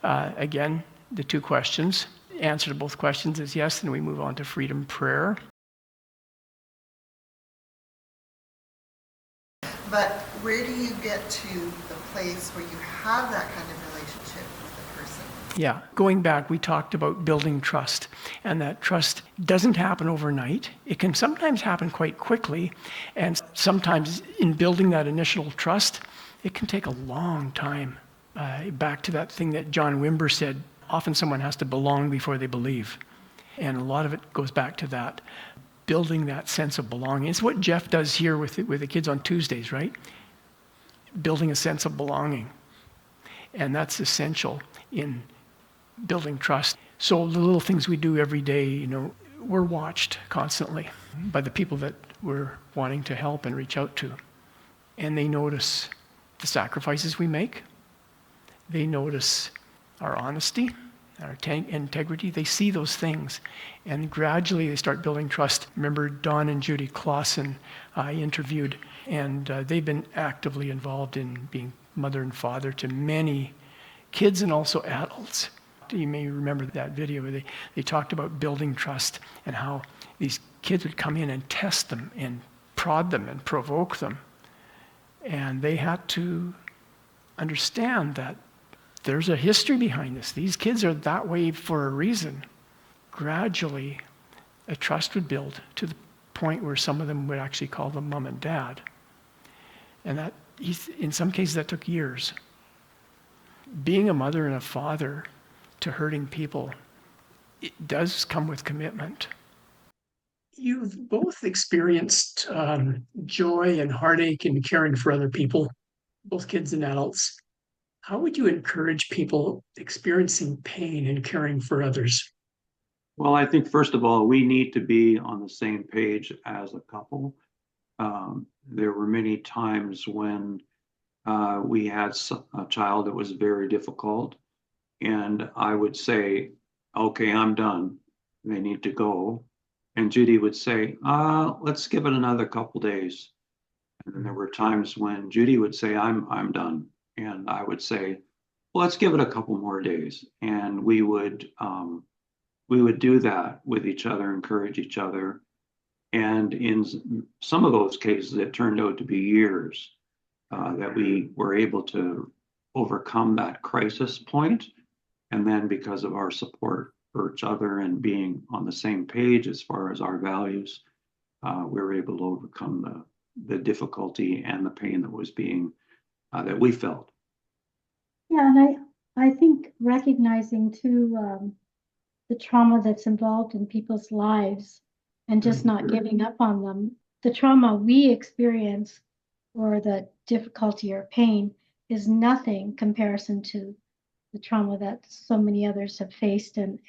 Again, the two questions. Answer to both questions is yes, and we move on to freedom prayer. But where do you get to the place where you have that kind of relationship with a person? Yeah, going back, we talked about building trust, and that trust doesn't happen overnight. It can sometimes happen quite quickly, and sometimes in building that initial trust, it can take a long time. Back to that thing that John Wimber said, often someone has to belong before they believe. And a lot of it goes back to that, building that sense of belonging. It's what Jeff does here with the kids on Tuesdays, right? Building a sense of belonging. And that's essential in building trust. So the little things we do every day, we're watched constantly by the people that we're wanting to help and reach out to. And they notice the sacrifices we make. They notice our honesty, our integrity. They see those things, and gradually they start building trust. Remember Don and Judy Clausen I interviewed, and they've been actively involved in being mother and father to many kids and also adults. You may remember that video where they talked about building trust and how these kids would come in and test them and prod them and provoke them. And they had to understand that there's a history behind this. These kids are that way for a reason. Gradually, a trust would build to the point where some of them would actually call them mom and dad. And that, in some cases, that took years. Being a mother and a father to hurting people, it does come with commitment. You've both experienced joy and heartache in caring for other people, both kids and adults. How would you encourage people experiencing pain in caring for others? Well, I think first of all, we need to be on the same page as a couple. There were many times when we had a child that was very difficult, and I would say, okay, I'm done. They need to go. And Judy would say, let's give it another couple days. And then there were times when Judy would say, I'm done. And I would say, well, let's give it a couple more days. And we would do that with each other, encourage each other. And in some of those cases, it turned out to be years that we were able to overcome that crisis point. And then because of our support for each other and being on the same page as far as our values, we were able to overcome the difficulty and the pain that was being that we felt. Yeah, and I think recognizing too the trauma that's involved in people's lives and just not giving up on them. The trauma we experience or the difficulty or pain is nothing comparison to the trauma that so many others have faced and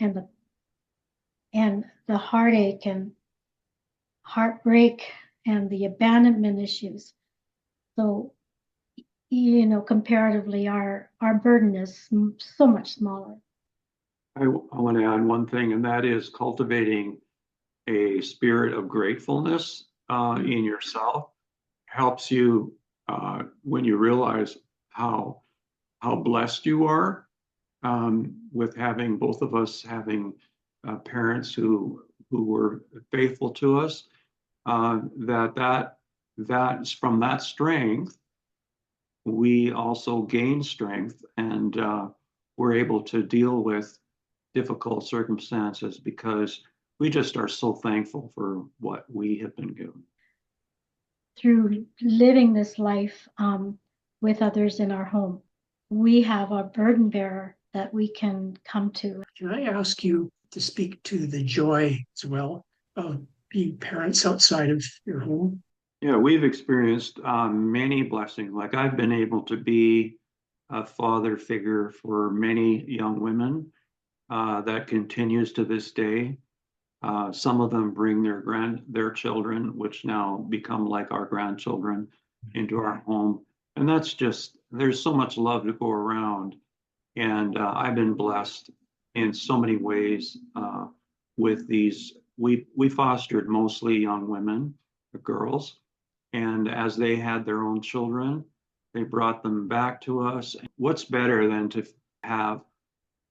the heartache and heartbreak and the abandonment issues. So comparatively, our burden is so much smaller. I want to add one thing, and that is cultivating a spirit of gratefulness in yourself helps you when you realize how blessed you are with having both of us having parents who were faithful to us. That's from that strength we also gain strength, and we're able to deal with difficult circumstances because we just are so thankful for what we have been given. Through living this life with others in our home, we have a burden bearer that we can come to. Can I ask you to speak to the joy as well of being parents outside of your home? Yeah, we've experienced many blessings. Like I've been able to be a father figure for many young women that continues to this day. Some of them bring their children, which now become like our grandchildren, into our home. And that's just, there's so much love to go around. And I've been blessed in so many ways with these. We fostered mostly young women, girls. And as they had their own children, they brought them back to us. What's better than to have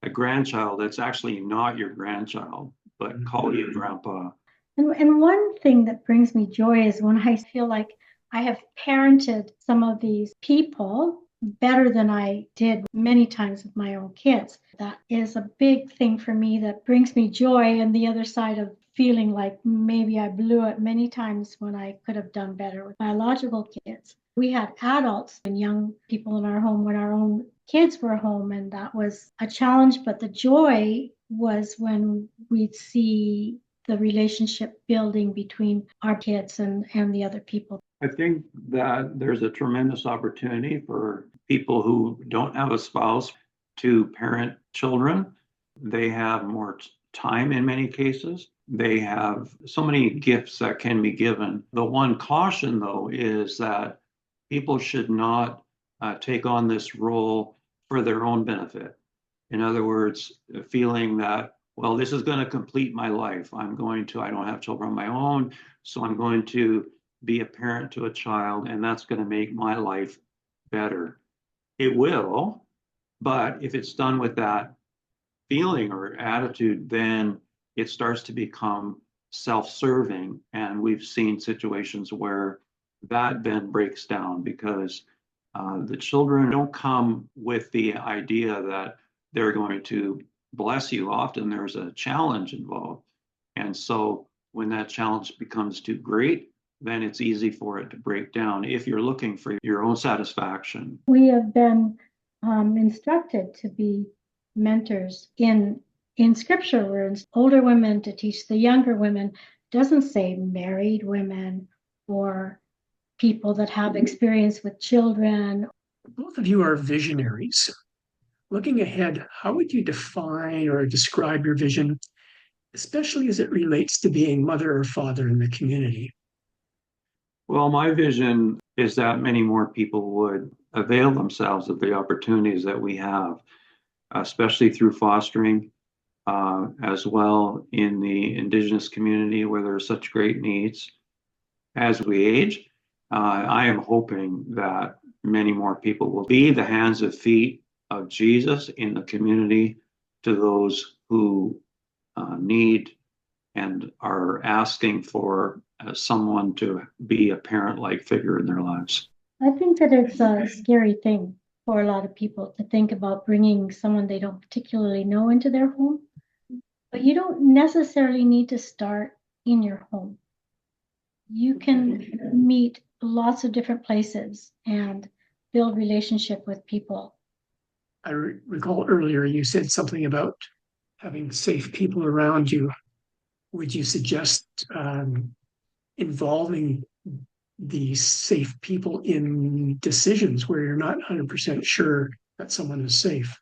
a grandchild that's actually not your grandchild, but call you grandpa. And one thing that brings me joy is when I feel like I have parented some of these people better than I did many times with my own kids. That is a big thing for me that brings me joy. And the other side of feeling like maybe I blew it many times when I could have done better with biological kids. We had adults and young people in our home when our own kids were home, and that was a challenge. But the joy was when we'd see the relationship building between our kids and the other people. I think that there's a tremendous opportunity for people who don't have a spouse to parent children. They have more time in many cases. They have so many gifts that can be given. The one caution, though, is that people should not take on this role for their own benefit. In other words, feeling that, well, this is going to complete my life. I don't have children of my own, so I'm going to be a parent to a child, and that's going to make my life better. It will, but if it's done with that feeling or attitude, then it starts to become self-serving. And we've seen situations where that then breaks down because the children don't come with the idea that they're going to bless you. Often there's a challenge involved. And so when that challenge becomes too great, then it's easy for it to break down if you're looking for your own satisfaction. We have been instructed to be mentors in scripture, where it's older women to teach the younger women. It doesn't say married women or people that have experience with children. Both of you are visionaries. Looking ahead, how would you define or describe your vision, especially as it relates to being mother or father in the community? Well, my vision is that many more people would avail themselves of the opportunities that we have, especially through fostering, as well in the Indigenous community where there are such great needs. As we age, I am hoping that many more people will be the hands and feet of Jesus in the community to those who need and are asking for someone to be a parent-like figure in their lives. I think that it's a scary thing for a lot of people to think about bringing someone they don't particularly know into their home. But you don't necessarily need to start in your home. You can meet lots of different places and build relationship with people. I recall earlier you said something about having safe people around you. Would you suggest involving these safe people in decisions where you're not 100% sure that someone is safe?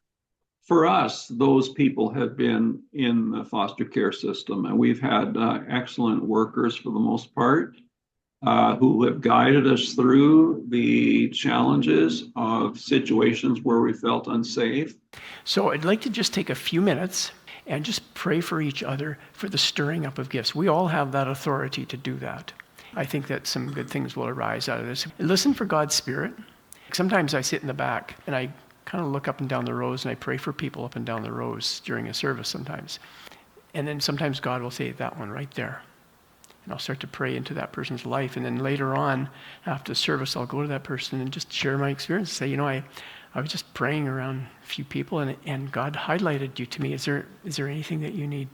For us, those people have been in the foster care system, and we've had excellent workers for the most part who have guided us through the challenges of situations where we felt unsafe. So I'd like to just take a few minutes and just pray for each other for the stirring up of gifts. We all have that authority to do that. I think that some good things will arise out of this. Listen for God's Spirit. Sometimes I sit in the back and I kind of look up and down the rows and I pray for people up and down the rows during a service sometimes. And then sometimes God will say, that one right there. And I'll start to pray into that person's life. And then later on, after the service, I'll go to that person and just share my experience. Say, I was just praying around a few people and God highlighted you to me. Is there anything that you need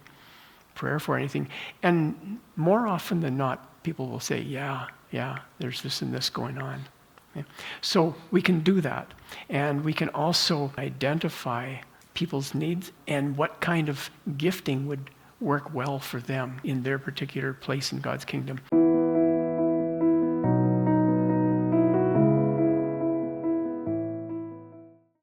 prayer for, anything? And more often than not, people will say, yeah, there's this and this going on. Yeah. So we can do that. And we can also identify people's needs and what kind of gifting would work well for them in their particular place in God's kingdom.